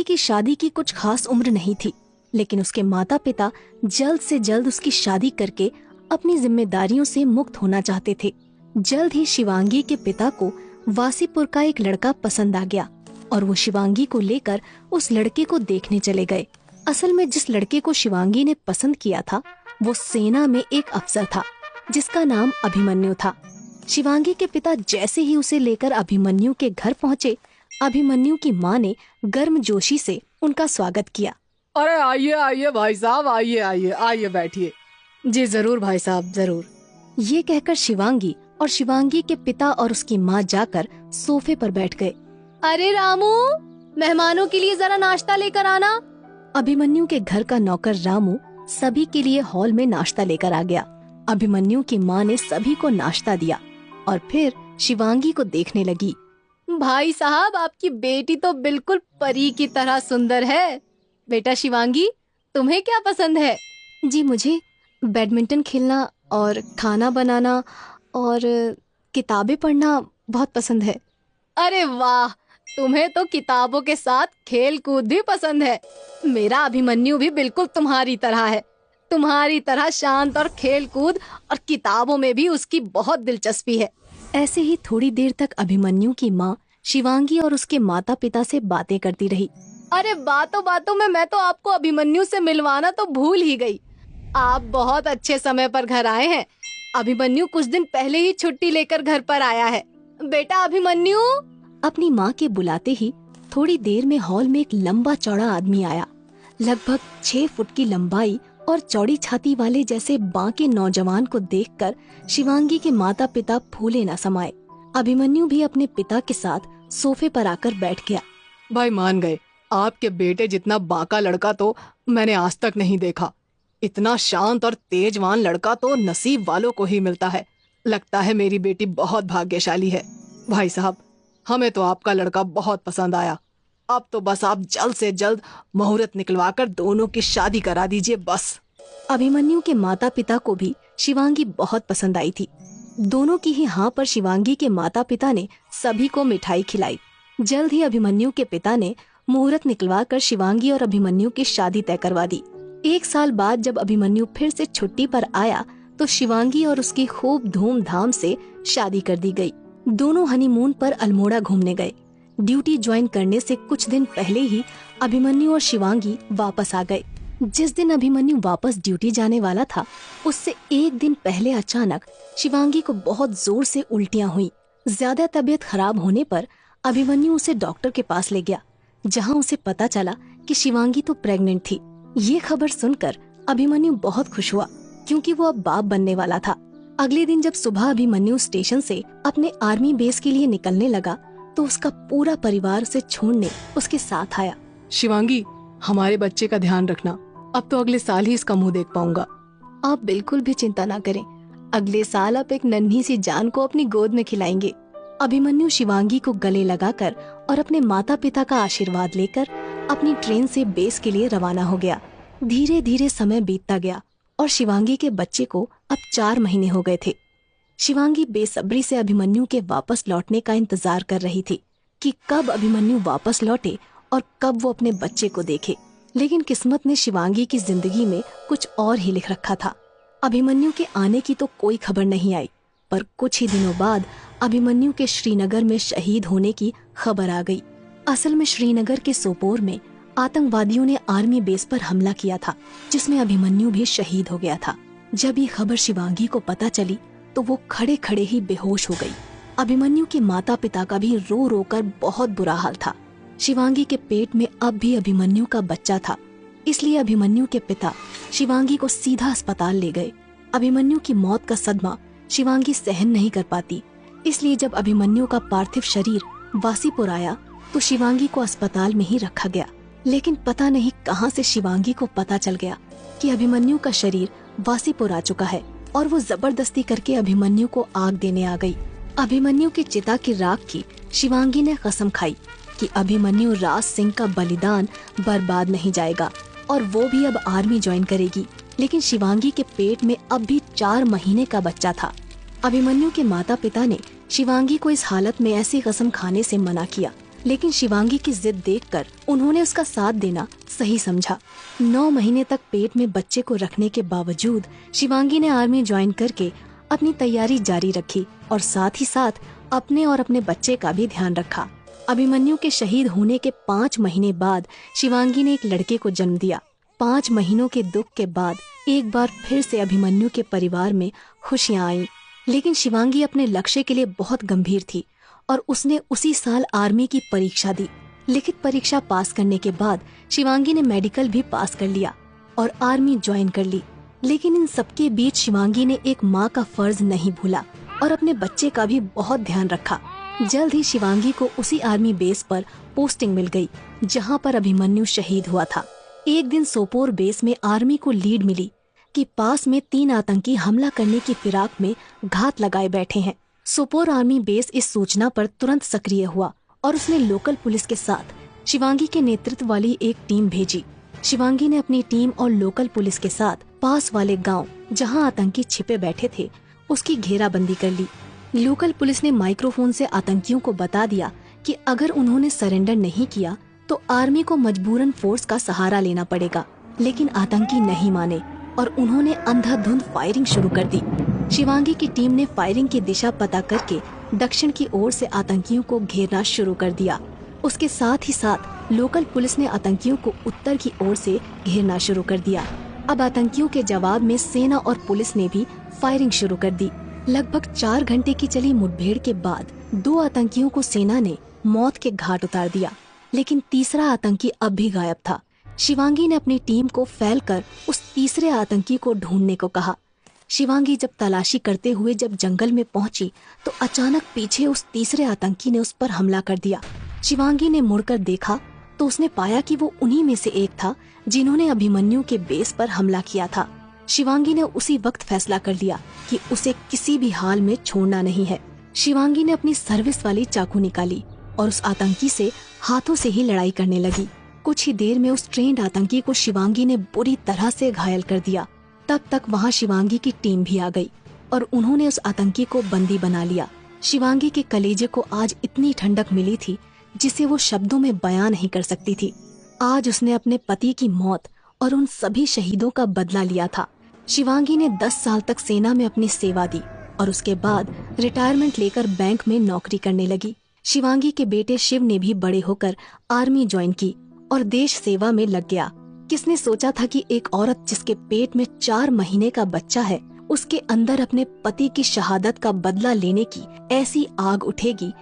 की शादी की कुछ खास उम्र नहीं थी, लेकिन उसके माता पिता जल्द से जल्द उसकी शादी करके अपनी जिम्मेदारियों से मुक्त होना चाहते थे। जल्द ही शिवांगी के पिता को वासीपुर का एक लड़का पसंद आ गया और वो शिवांगी को लेकर उस लड़के को देखने चले गए। असल में जिस लड़के को शिवांगी ने पसंद किया था वो सेना में एक अफसर था जिसका नाम अभिमन्यु था। शिवांगी के पिता जैसे ही उसे लेकर अभिमन्यु के घर पहुँचे, अभिमन्यु की माँ ने गर्मजोशी से उनका स्वागत किया। अरे आइए आइए भाई साहब, आइए आइए आइए बैठिए। जी जरूर भाई साहब, जरूर। ये कहकर शिवांगी और शिवांगी के पिता और उसकी माँ जाकर सोफे पर बैठ गए। अरे रामू, मेहमानों के लिए जरा नाश्ता लेकर आना। अभिमन्यु के घर का नौकर रामू सभी के लिए हॉल में नाश्ता लेकर आ गया। अभिमन्यु की माँ ने सभी को नाश्ता दिया और फिर शिवांगी को देखने लगी। भाई साहब, आपकी बेटी तो बिल्कुल परी की तरह सुंदर है। बेटा शिवांगी, तुम्हें क्या पसंद है? जी मुझे बैडमिंटन खेलना और खाना बनाना और किताबें पढ़ना बहुत पसंद है। अरे वाह, तुम्हें तो किताबों के साथ खेल कूद भी पसंद है। मेरा अभिमन्यु भी बिल्कुल तुम्हारी तरह है, तुम्हारी तरह शांत और खेल कूद और किताबों में भी उसकी बहुत दिलचस्पी है। ऐसे ही थोड़ी देर तक अभिमन्यु की माँ शिवांगी और उसके माता पिता से बातें करती रही। अरे बातों बातों में मैं तो आपको अभिमन्यु से मिलवाना तो भूल ही गई। आप बहुत अच्छे समय पर घर आए हैं। अभिमन्यु कुछ दिन पहले ही छुट्टी लेकर घर पर आया है। बेटा अभिमन्यु। अपनी माँ के बुलाते ही थोड़ी देर में हॉल में एक लंबा चौड़ा आदमी आया। लगभग 6 फुट की लंबाई और चौड़ी छाती वाले जैसे बांके नौजवान को देखकर शिवांगी के माता पिता फूले न समाये। अभिमन्यु भी अपने पिता के साथ सोफे पर आकर बैठ गया। भाई मान गए, आपके बेटे जितना बांका लड़का तो मैंने आज तक नहीं देखा। इतना शांत और तेजवान लड़का तो नसीब वालों को ही मिलता है। लगता है मेरी बेटी बहुत भाग्यशाली है। भाई साहब, हमें तो आपका लड़का बहुत पसंद आया। अब तो बस आप जल्द से जल्द मुहूर्त निकलवाकर दोनों की शादी करा दीजिए बस। अभिमन्यु के माता पिता को भी शिवांगी बहुत पसंद आई थी। दोनों की ही हाँ पर शिवांगी के माता पिता ने सभी को मिठाई खिलाई। जल्द ही अभिमन्यु के पिता ने मुहूर्त निकलवाकर शिवांगी और अभिमन्यु की शादी तय करवा दी। 1 साल बाद जब अभिमन्यु फिर से छुट्टी पर आया तो शिवांगी और उसकी खूब धूमधाम से शादी कर दी गई। दोनों हनीमून पर अल्मोड़ा घूमने गए। ड्यूटी ज्वाइन करने से कुछ दिन पहले ही अभिमन्यु और शिवांगी वापस आ गए। जिस दिन अभिमन्यु वापस ड्यूटी जाने वाला था उससे 1 दिन पहले अचानक शिवांगी को बहुत जोर से उल्टियाँ हुई। ज्यादा तबीयत खराब होने पर अभिमन्यु उसे डॉक्टर के पास ले गया, जहां उसे पता चला कि शिवांगी तो प्रेग्नेंट थी। ये खबर सुनकर अभिमन्यु बहुत खुश हुआ क्योंकि वो अब बाप बनने वाला था। अगले दिन जब सुबह अभिमन्यु स्टेशन से अपने आर्मी बेस के लिए निकलने लगा तो उसका पूरा परिवार उसे छोड़ने उसके साथ आया। शिवांगी, हमारे बच्चे का ध्यान रखना। अब तो अगले साल ही इसका मुंह देख पाऊंगा। आप बिल्कुल भी चिंता ना करें, अगले साल आप एक नन्ही सी जान को अपनी गोद में खिलाएंगे। अभिमन्यु शिवांगी को गले लगाकर और अपने माता पिता का आशीर्वाद लेकर अपनी ट्रेन से बेस के लिए रवाना हो गया। धीरे धीरे समय बीतता गया और शिवांगी के बच्चे को अब 4 महीने हो गए थे। शिवांगी बेसब्री से अभिमन्यु के वापस लौटने का इंतजार कर रही थी कि कब अभिमन्यु वापस लौटे और कब वो अपने बच्चे को देखे। लेकिन किस्मत ने शिवांगी की जिंदगी में कुछ और ही लिख रखा था। अभिमन्यु के आने की तो कोई खबर नहीं आई, पर कुछ ही दिनों बाद अभिमन्यु के श्रीनगर में शहीद होने की खबर आ गई। असल में श्रीनगर के सोपोर में आतंकवादियों ने आर्मी बेस पर हमला किया था, जिसमें अभिमन्यु भी शहीद हो गया था। जब ये खबर शिवांगी को पता चली तो वो खड़े खड़े ही बेहोश हो गई। अभिमन्यु के माता पिता का भी रो रो कर बहुत बुरा हाल था। शिवांगी के पेट में अब भी अभिमन्यु का बच्चा था, इसलिए अभिमन्यु के पिता शिवांगी को सीधा अस्पताल ले गए। अभिमन्यु की मौत का सदमा शिवांगी सहन नहीं कर पाती, इसलिए जब अभिमन्यु का पार्थिव शरीर वासीपुर आया तो शिवांगी को अस्पताल में ही रखा गया। लेकिन पता नहीं कहां से शिवांगी को पता चल गया कि अभिमन्यु का शरीर वासीपुर आ चुका है और वो जबरदस्ती करके अभिमन्यु को आग देने आ गई। अभिमन्यु की चिता की राख की शिवांगी ने कसम खाई कि अभिमन्यु राज सिंह का बलिदान बर्बाद नहीं जाएगा और वो भी अब आर्मी ज्वाइन करेगी। लेकिन शिवांगी के पेट में अब भी 4 महीने का बच्चा था। अभिमन्यु के माता पिता ने शिवांगी को इस हालत में ऐसी कसम खाने से मना किया, लेकिन शिवांगी की जिद देखकर उन्होंने उसका साथ देना सही समझा। 9 महीने तक पेट में बच्चे को रखने के बावजूद शिवांगी ने आर्मी ज्वाइन करके अपनी तैयारी जारी रखी और साथ ही साथ अपने और अपने बच्चे का भी ध्यान रखा। अभिमन्यु के शहीद होने के 5 महीने बाद शिवांगी ने एक लड़के को जन्म दिया। 5 महीनों के दुख के बाद एक बार फिर से अभिमन्यु के परिवार में खुशियां आईं। लेकिन शिवांगी अपने लक्ष्य के लिए बहुत गंभीर थी और उसने उसी साल आर्मी की परीक्षा दी। लिखित परीक्षा पास करने के बाद शिवांगी ने मेडिकल भी पास कर लिया और आर्मी ज्वाइन कर ली। लेकिन इन सबके बीच शिवांगी ने एक माँ का फर्ज नहीं भूला और अपने बच्चे का भी बहुत ध्यान रखा। जल्द ही शिवांगी को उसी आर्मी बेस पर पोस्टिंग मिल गई जहाँ पर अभिमन्यु शहीद हुआ था। एक दिन सोपोर बेस में आर्मी को लीड मिली कि पास में 3 आतंकी हमला करने की फिराक में घात लगाए बैठे हैं। सोपोर आर्मी बेस इस सूचना पर तुरंत सक्रिय हुआ और उसने लोकल पुलिस के साथ शिवांगी के नेतृत्व वाली एक टीम भेजी। शिवांगी ने अपनी टीम और लोकल पुलिस के साथ पास वाले गांव जहां आतंकी छिपे बैठे थे उसकी घेराबंदी कर ली। लोकल पुलिस ने माइक्रोफोन से आतंकियों को बता दिया कि अगर उन्होंने सरेंडर नहीं किया तो आर्मी को मजबूरन फोर्स का सहारा लेना पड़ेगा। लेकिन आतंकी नहीं माने और उन्होंने अंधाधुंध फायरिंग शुरू कर दी। शिवांगी की टीम ने फायरिंग की दिशा पता करके दक्षिण की ओर से आतंकियों को घेरना शुरू कर दिया। उसके साथ ही साथ लोकल पुलिस ने आतंकियों को उत्तर की ओर से घेरना शुरू कर दिया। अब आतंकियों के जवाब में सेना और पुलिस ने भी फायरिंग शुरू कर दी। लगभग 4 घंटे की चली मुठभेड़ के बाद 2 आतंकियों को सेना ने मौत के घाट उतार दिया, लेकिन तीसरा आतंकी अब भी गायब था। शिवांगी ने अपनी टीम को फैलकर उस तीसरे आतंकी को ढूंढने को कहा। शिवांगी जब तलाशी करते हुए जब जंगल में पहुंची तो अचानक पीछे उस तीसरे आतंकी ने उस पर हमला कर दिया। शिवांगी ने मुड़कर देखा तो उसने पाया कि वो उन्हीं में से एक था जिन्होंने अभिमन्यु के बेस पर हमला किया था। शिवांगी ने उसी वक्त फैसला कर लिया कि उसे किसी भी हाल में छोड़ना नहीं है। शिवांगी ने अपनी सर्विस वाली चाकू निकाली और उस आतंकी से हाथों से ही लड़ाई करने लगी। कुछ ही देर में उस ट्रेंड आतंकी को शिवांगी ने बुरी तरह से घायल कर दिया। तब तक वहाँ शिवांगी की टीम भी आ गई और उन्होंने उस आतंकी को बंदी बना लिया। शिवांगी के कलेजे को आज इतनी ठंडक मिली थी जिसे वो शब्दों में बयां नहीं कर सकती थी। आज उसने अपने पति की मौत और उन सभी शहीदों का बदला लिया था। शिवांगी ने 10 साल तक सेना में अपनी सेवा दी और उसके बाद रिटायरमेंट लेकर बैंक में नौकरी करने लगी। शिवांगी के बेटे शिव ने भी बड़े होकर आर्मी ज्वाइन की और देश सेवा में लग गया। किसने सोचा था कि एक औरत जिसके पेट में 4 महीने का बच्चा है, उसके अंदर अपने पति की शहादत का बदला लेने की ऐसी आग उठेगी